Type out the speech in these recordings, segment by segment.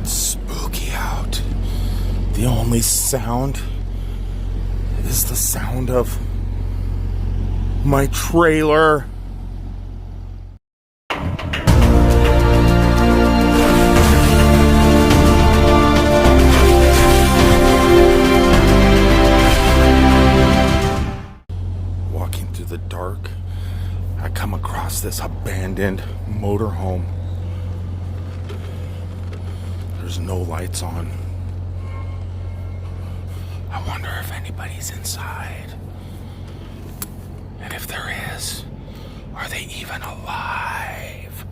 Spooky out. The only sound is the sound of my trailer. Walking through the dark, I come across this abandoned motorhome. There's no lights on. I wonder if anybody's inside. And if there is, are they even alive?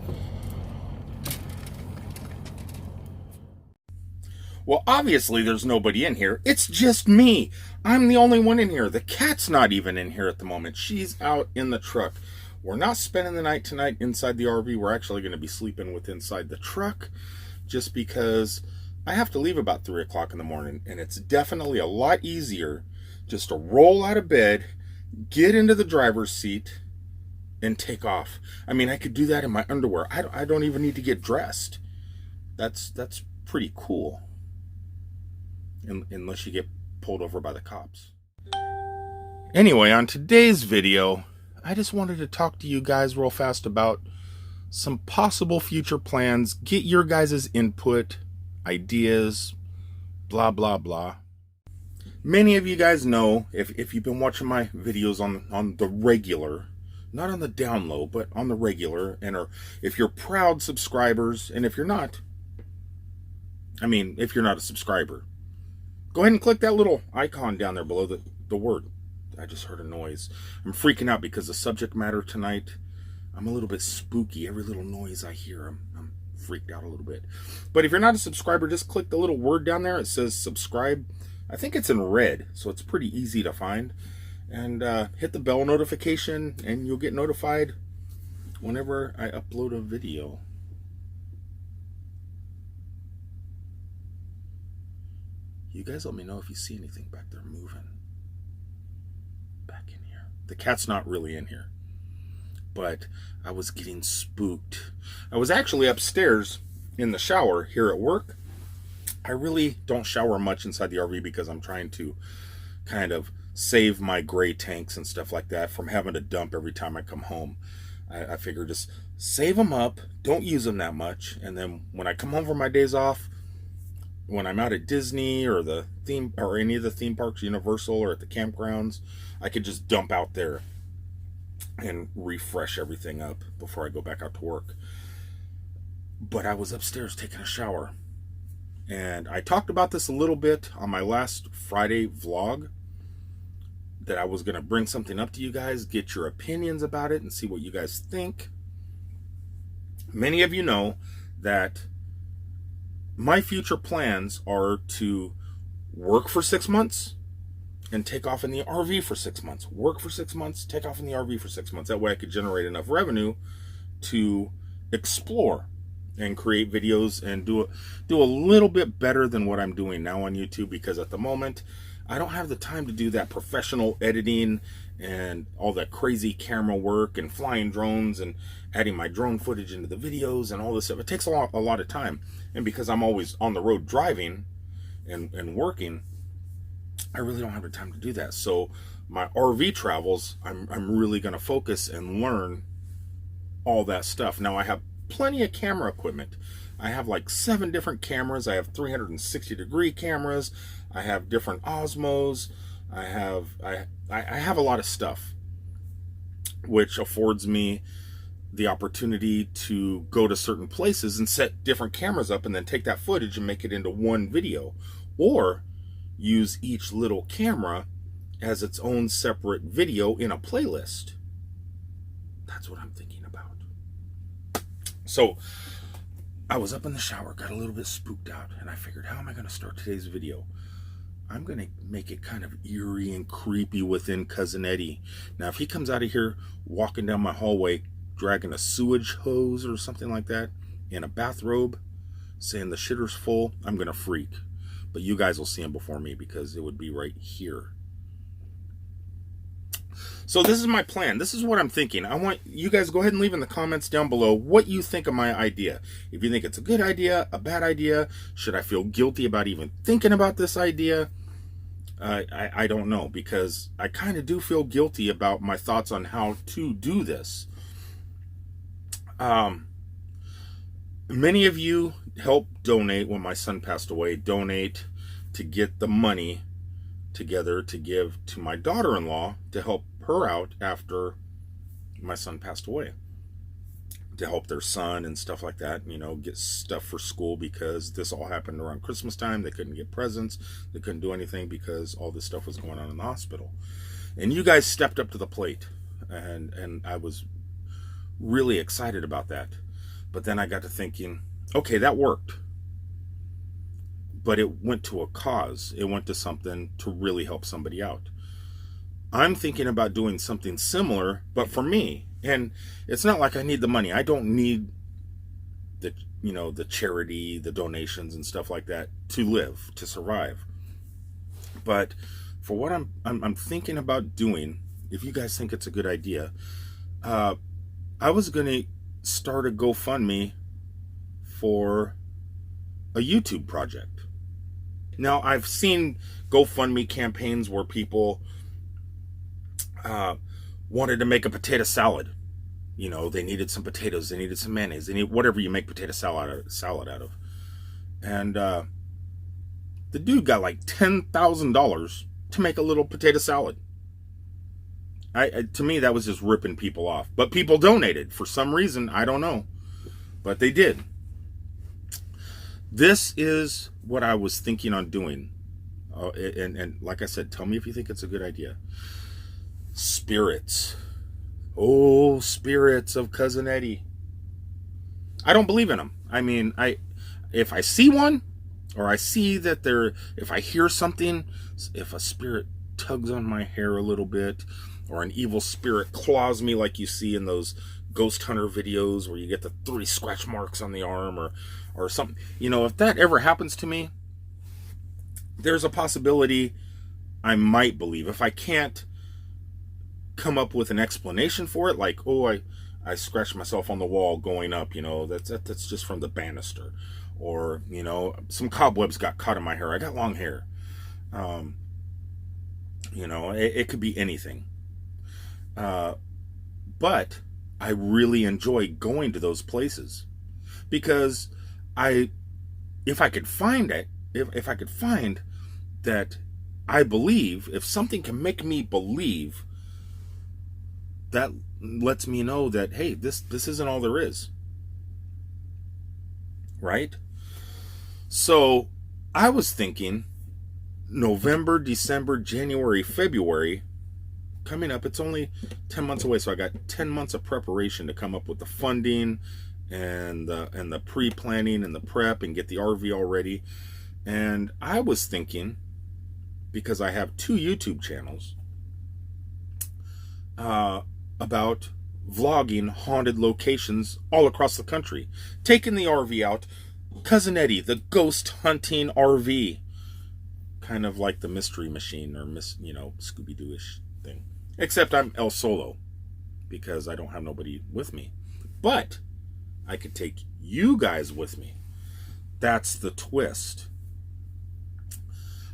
Well, obviously there's nobody in here. It's just me. I'm the only one in here. The cat's not even in here at the moment. She's out in the truck. We're not spending the night tonight inside the RV. We're actually going to be sleeping inside the truck, just because I have to leave about 3 o'clock in the morning, and it's definitely a lot easier just to roll out of bed, get into the driver's seat, and take off. I mean, I could do that in my underwear. I don't even need to get dressed. That's pretty cool. Unless you get pulled over by the cops. Anyway, on today's video, I just wanted to talk to you guys real fast about some possible future plans, get your guys' input, ideas, blah, blah, blah. Many of you guys know, if you've been watching my videos on the regular, not on the down low, but on the regular, if you're proud subscribers, and if you're not, if you're not a subscriber, go ahead and click that little icon down there below the word. I just heard a noise. I'm freaking out because the subject matter tonight, I'm a little bit spooky. Every little noise I hear, I'm freaked out a little bit. But if you're not a subscriber, just click the little word down there. It says subscribe. I think it's in red, so it's pretty easy to find. And hit the bell notification, and you'll get notified whenever I upload a video. You guys let me know if you see anything back there moving. Back in here. The cat's not really in here, but I was getting spooked. I was actually upstairs in the shower here at work. I really don't shower much inside the RV because I'm trying to kind of save my gray tanks and stuff like that from having to dump every time I come home. I figure just save them up, don't use them that much, and then when I come home from my days off, when I'm out at Disney or any of the theme parks, Universal, or at the campgrounds, I could just dump out there and refresh everything up before I go back out to work. But I was upstairs taking a shower, and I talked about this a little bit on my last Friday vlog, that I was going to bring something up to you guys, get your opinions about it, and see what you guys think. Many of you know that my future plans are to work for 6 months and take off in the RV for 6 months. Work for 6 months, take off in the RV for 6 months. That way I could generate enough revenue to explore and create videos and do a little bit better than what I'm doing now on YouTube, because at the moment I don't have the time to do that professional editing and all that crazy camera work and flying drones and adding my drone footage into the videos and all this stuff. It takes a lot of time. And because I'm always on the road driving and working, I really don't have the time to do that. So my RV travels, I'm really going to focus and learn all that stuff. Now I have plenty of camera equipment. I have like 7 different cameras. I have 360-degree cameras. I have different Osmos. I have a lot of stuff, which affords me the opportunity to go to certain places and set different cameras up and then take that footage and make it into one video, or use each little camera as its own separate video in a playlist. That's what I'm thinking about. So I was up in the shower, got a little bit spooked out, and I figured, how am I going to start today's video? I'm going to make it kind of eerie and creepy within Cousin Eddie. Now, if he comes out of here walking down my hallway dragging a sewage hose or something like that in a bathrobe saying the shitter's full, I'm going to freak. But you guys will see him before me because it would be right here. So this is my plan. This is what I'm thinking. I want you guys to go ahead and leave in the comments down below what you think of my idea. If you think it's a good idea, a bad idea, should I feel guilty about even thinking about this idea? I don't know, because I kind of do feel guilty about my thoughts on how to do this. Many of you helped donate when my son passed away, donate to get the money together to give to my daughter-in-law to help her out after my son passed away, to help their son and stuff like that, you know, get stuff for school, because this all happened around Christmas time. They couldn't get presents, they couldn't do anything because all this stuff was going on in the hospital. And you guys stepped up to the plate, and I was really excited about that. But then I got to thinking, okay, that worked, but it went to a cause. It went to something to really help somebody out. I'm thinking about doing something similar, but for me. And it's not like I need the money. I don't need the, you know, the charity, the donations and stuff like that to live, to survive. But for what I'm thinking about doing, if you guys think it's a good idea, I was going to start a GoFundMe for a YouTube project. Now, I've seen GoFundMe campaigns where people wanted to make a potato salad. You know, they needed some potatoes, they needed some mayonnaise, they need whatever you make potato salad out of. And the dude got like $10,000 to make a little potato salad. To me, that was just ripping people off. But people donated for some reason. I don't know. But they did. This is what I was thinking on doing. And like I said, tell me if you think it's a good idea. Spirits. Oh, spirits of Cousin Eddie. I don't believe in them. I mean, if I see one, or I see that if I hear something, if a spirit tugs on my hair a little bit, or an evil spirit claws me like you see in those ghost hunter videos where you get the 3 scratch marks on the arm, or something. You know, if that ever happens to me, there's a possibility I might believe. If I can't come up with an explanation for it, like, oh, I scratched myself on the wall going up, you know, that's just from the banister. Or, you know, some cobwebs got caught in my hair. I got long hair. You know, it could be anything. But I really enjoy going to those places, because if I could find it, if I could find that I believe, if something can make me believe, that lets me know that, hey, this isn't all there is. Right? So I was thinking November, December, January, February, coming up. It's only 10 months away, so I got 10 months of preparation to come up with the funding and the pre-planning and the prep and get the RV all ready. And I was thinking, because I have 2 YouTube channels, about vlogging haunted locations all across the country, taking the RV out, Cousin Eddie, the ghost hunting RV, kind of like the Mystery Machine, or Scooby-Doo-ish thing. Except I'm El Solo, because I don't have nobody with me. But I could take you guys with me. That's the twist.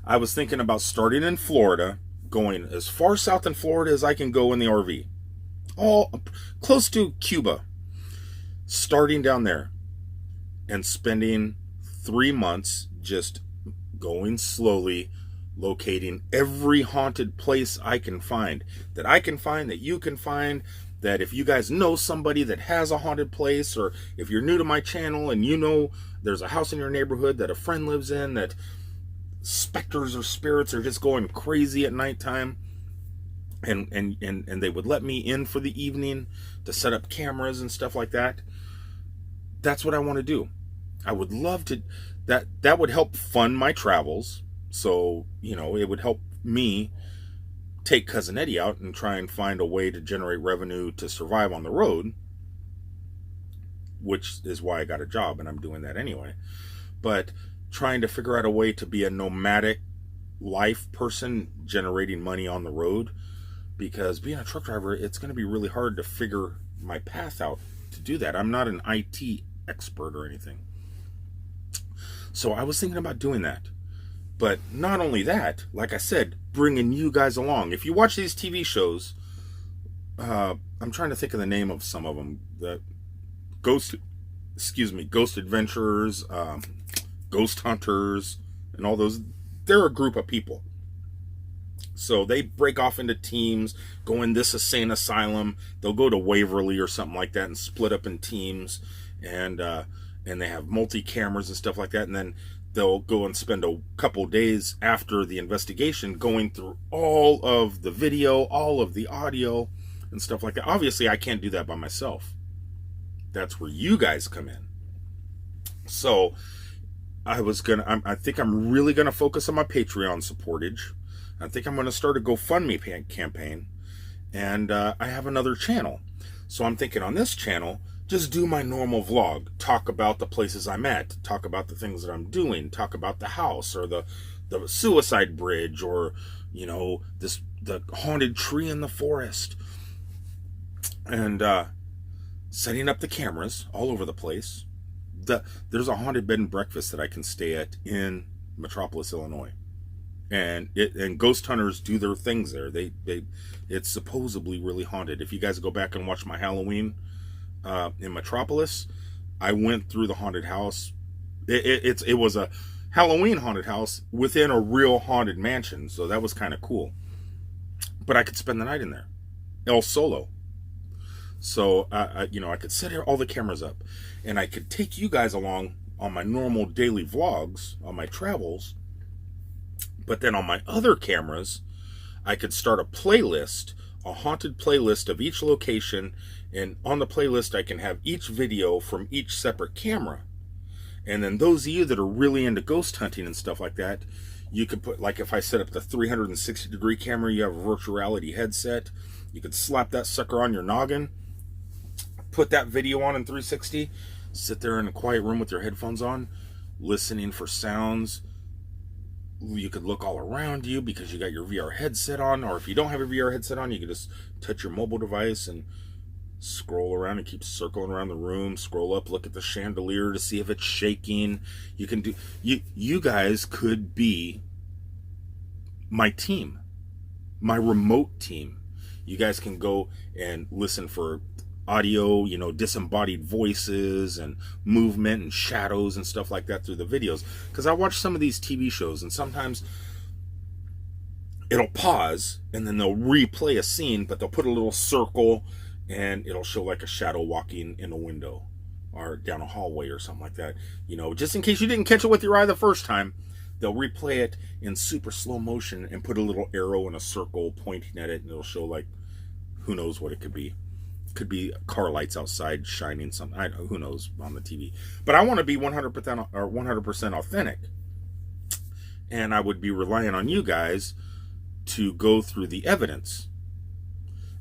I was thinking about starting in Florida, going as far south in Florida as I can go in the RV. All close to Cuba. Starting down there and spending 3 months just going slowly, locating every haunted place I can find, that you can find, that if you guys know somebody that has a haunted place, or if you're new to my channel and you know there's a house in your neighborhood that a friend lives in, that specters or spirits are just going crazy at nighttime, and they would let me in for the evening to set up cameras and stuff like that. That's what I want to do. I would love to, that would help fund my travels. So, you know, it would help me take Cousin Eddie out and try and find a way to generate revenue to survive on the road, which is why I got a job, and I'm doing that anyway. But trying to figure out a way to be a nomadic life person, generating money on the road, because being a truck driver, it's going to be really hard to figure my path out to do that. I'm not an IT expert or anything. So I was thinking about doing that. But not only that, like I said, bringing you guys along. If you watch these TV shows, I'm trying to think of the name of some of them. The Ghost Adventurers, Ghost Hunters, and all those. They're a group of people. So they break off into teams, go in this insane asylum. They'll go to Waverly or something like that and split up in teams, and they have multi-cameras and stuff like that. And then they'll go and spend a couple days after the investigation going through all of the video, all of the audio, and stuff like that. Obviously, I can't do that by myself. That's where you guys come in. So I think I'm really gonna focus on my Patreon supportage. I think I'm gonna start a GoFundMe campaign, and I have another channel. So I'm thinking on this channel, just do my normal vlog, talk about the places I'm at, talk about the things that I'm doing, talk about the house or the suicide bridge, or the haunted tree in the forest, and setting up the cameras all over the place. There's a haunted bed and breakfast that I can stay at in Metropolis, Illinois, and ghost hunters do their things there. It's supposedly really haunted. If you guys go back and watch my Halloween in Metropolis, I went through the haunted house. It was a Halloween haunted house within a real haunted mansion, so that was kind of cool. But I could spend the night in there, El Solo. So I could set all the cameras up, and I could take you guys along on my normal daily vlogs, on my travels. But then on my other cameras, I could start a playlist, a haunted playlist of each location, and on the playlist I can have each video from each separate camera. And then those of you that are really into ghost hunting and stuff like that, you could put, like if I set up the 360 degree camera, you have a virtual reality headset, you could slap that sucker on your noggin, put that video on in 360, sit there in a quiet room with your headphones on, listening for sounds. You could look all around you because you got your VR headset on, or if you don't have a VR headset on, you can just touch your mobile device and scroll around and keep circling around the room, scroll up, look at the chandelier to see if it's shaking. You guys could be my team, my remote team. You guys can go and listen for audio, disembodied voices and movement and shadows and stuff like that through the videos. Because I watch some of these TV shows, and sometimes it'll pause and then they'll replay a scene, but they'll put a little circle and it'll show like a shadow walking in a window or down a hallway or something like that. Just in case you didn't catch it with your eye the first time, they'll replay it in super slow motion and put a little arrow in a circle pointing at it, and it'll show, like, who knows what it could be. Could be car lights outside shining something. Who knows on the TV. But I want to be 100% authentic, and I would be relying on you guys to go through the evidence.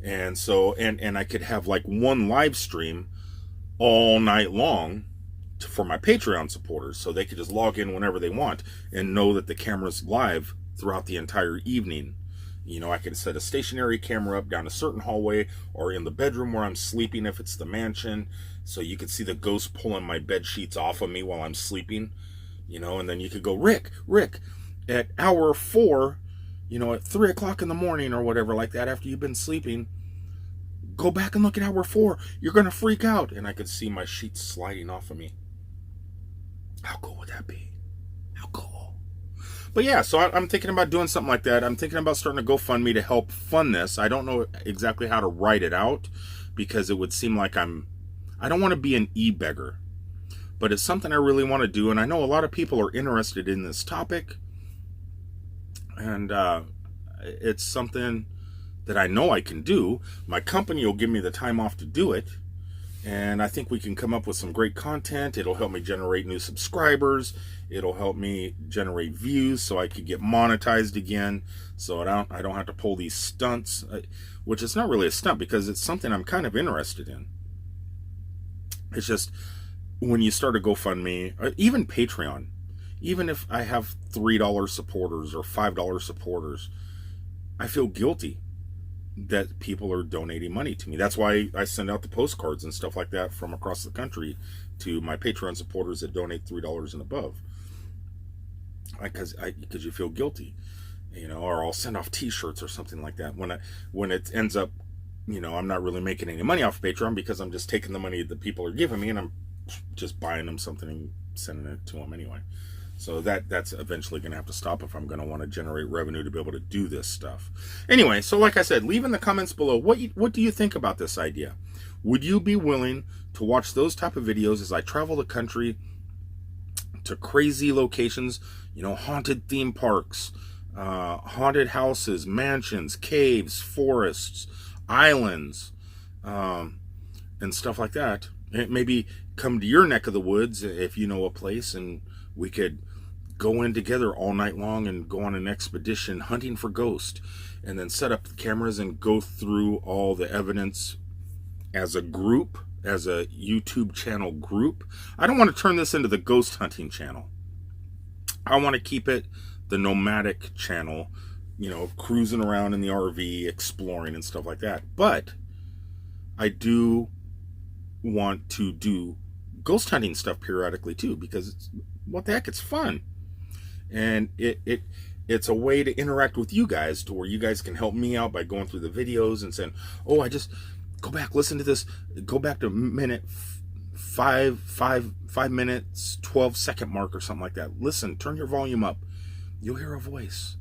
And so, and I could have like one live stream all night long for my Patreon supporters, so they could just log in whenever they want and know that the camera's live throughout the entire evening. I could set a stationary camera up down a certain hallway or in the bedroom where I'm sleeping if it's the mansion, so you could see the ghost pulling my bed sheets off of me while I'm sleeping, and then you could go, Rick, at hour 4, at 3 o'clock in the morning or whatever like that, after you've been sleeping, go back and look at hour 4. You're going to freak out. And I could see my sheets sliding off of me. How cool would that be? How cool? But yeah, so I'm thinking about doing something like that. I'm thinking about starting a GoFundMe to help fund this. I don't know exactly how to write it out, because it would seem like I don't want to be an e-beggar, but it's something I really want to do. And I know a lot of people are interested in this topic, and it's something that I know I can do. My company will give me the time off to do it, and I think we can come up with some great content. It'll help me generate new subscribers. It'll help me generate views so I could get monetized again, so I don't have to pull these stunts, which is not really a stunt because it's something I'm kind of interested in. It's just when you start a GoFundMe, or even Patreon, even if I have $3 supporters or $5 supporters, I feel guilty that people are donating money to me. That's why I send out the postcards and stuff like that from across the country to my Patreon supporters that donate $3 and above. Because you feel guilty, or I'll send off T-shirts or something like that when it ends up, I'm not really making any money off of Patreon because I'm just taking the money that people are giving me and I'm just buying them something and sending it to them anyway. So that's eventually going to have to stop if I'm going to want to generate revenue to be able to do this stuff. Anyway, so like I said, leave in the comments below what do you think about this idea? Would you be willing to watch those type of videos as I travel the country to crazy locations, haunted theme parks, haunted houses, mansions, caves, forests, islands, and stuff like that? And maybe come to your neck of the woods if you know a place, and we could go in together all night long and go on an expedition hunting for ghosts, and then set up the cameras and go through all the evidence as a group, as a YouTube channel group. I don't want to turn this into the ghost hunting channel. I want to keep it the Nomadic channel, cruising around in the RV, exploring and stuff like that. But I do want to do ghost hunting stuff periodically too, because what the heck, it's fun. And it's a way to interact with you guys, to where you guys can help me out by going through the videos and saying, oh, I just go back, listen to this, go back to minute 5 minutes 12-second mark or something like that. Listen, turn your volume up, you'll hear a voice.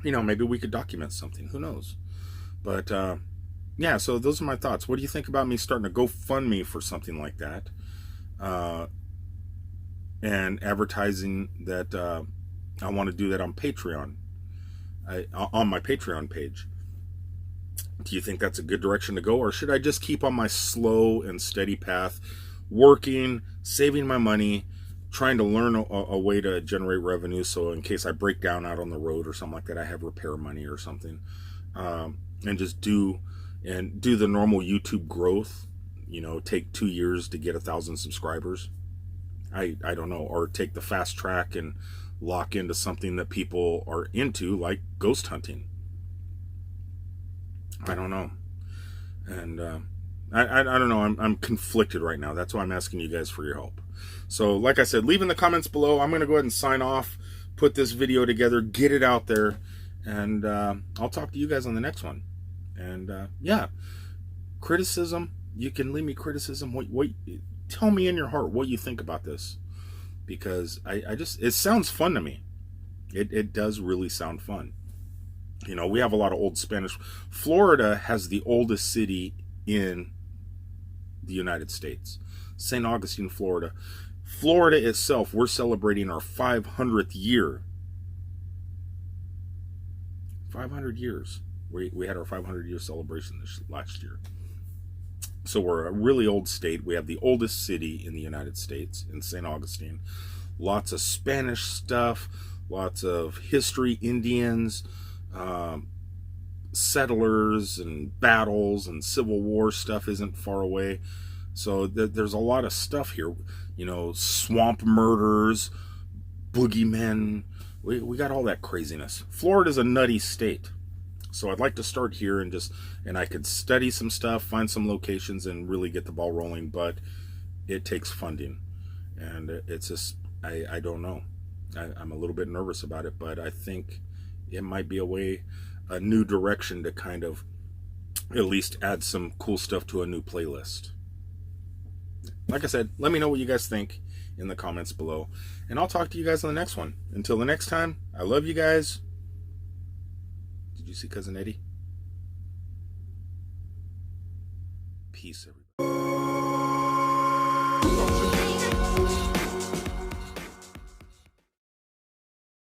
Maybe we could document something, who knows. But yeah, so those are my thoughts. What do you think about me starting a GoFundMe for something like that, and advertising that I want to do that on Patreon, on my Patreon page? Do you think that's a good direction to go, or should I just keep on my slow and steady path, working, saving my money, trying to learn a way to generate revenue, so in case I break down out on the road or something like that, I have repair money or something, and just do the normal YouTube growth, take 2 years to get 1,000 subscribers. I don't know, or take the fast track and lock into something that people are into, like ghost hunting. I don't know. And I don't know. I'm conflicted right now. That's why I'm asking you guys for your help. So like I said, leave in the comments below. I'm going to go ahead and sign off, put this video together, get it out there, and I'll talk to you guys on the next one. And yeah, criticism, you can leave me criticism. What tell me in your heart what you think about this, because it sounds fun to me. It does really sound fun. We have a lot of old Spanish. Florida has the oldest city in the United States, St. Augustine, Florida. Florida itself, we're celebrating our 500th year. 500 years. We had our 500-year celebration this last year. So we're a really old state. We have the oldest city in the United States, in St. Augustine. Lots of Spanish stuff, lots of history, Indians, settlers and battles and Civil War stuff isn't far away. So there's a lot of stuff here, swamp murders, boogeymen. We got all that craziness. Florida's a nutty state. So I'd like to start here and I could study some stuff, find some locations, and really get the ball rolling, but it takes funding. And it's just, I don't know. I'm a little bit nervous about it, but I think it might be a new direction to kind of at least add some cool stuff to a new playlist. Like I said, let me know what you guys think in the comments below, and I'll talk to you guys on the next one. Until the next time, I love you guys. Did you see Cousin Eddie? Peace, everybody.